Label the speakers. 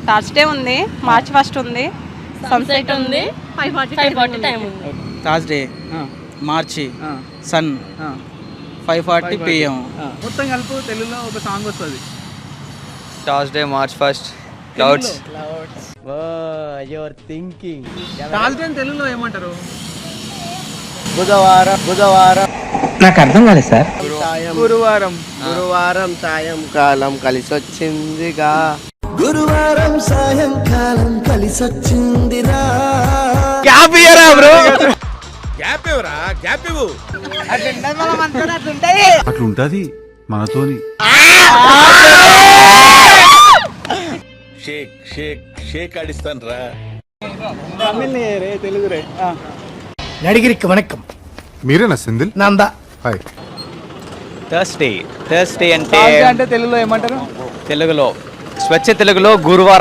Speaker 1: Thursday ఉంది, March 1 ఉంది, sunset ఉంది, 5:40 టైం ఉంది.
Speaker 2: థర్స్డే మార్చి సన్ 5:40 PM.
Speaker 3: మొత్తం కలుపు తెలుగులో ఒక సాంగ్ వస్తుంది.
Speaker 4: Thursday March 1 clouds.
Speaker 3: థర్స్డే తెలుగులో ఏమంటారు?
Speaker 5: బుధవారం
Speaker 6: నాకు అర్థం కాలేదు సార్.
Speaker 5: గురువారం సాయంకాలం కలిసొచ్చిందిగా. గురువారం సాయంకాలం కలిసొచ్చిందిరా.
Speaker 4: గ్యాప్ ఇయరా బ్రో.
Speaker 7: అట్లుంటది మనతోని. షేక్ ఆడిస్తాను రా.
Speaker 3: తెలుగు రే.
Speaker 6: నడిగిరికి వణకం.
Speaker 7: మీరేనా సెందిల్?
Speaker 6: నందా.
Speaker 7: హాయ్.
Speaker 4: థర్స్డే అంటే
Speaker 3: అంటే తెలుగులో ఏమంటారు?
Speaker 4: తెలుగులో స్వచ్ఛ తెలుగులో గురువారం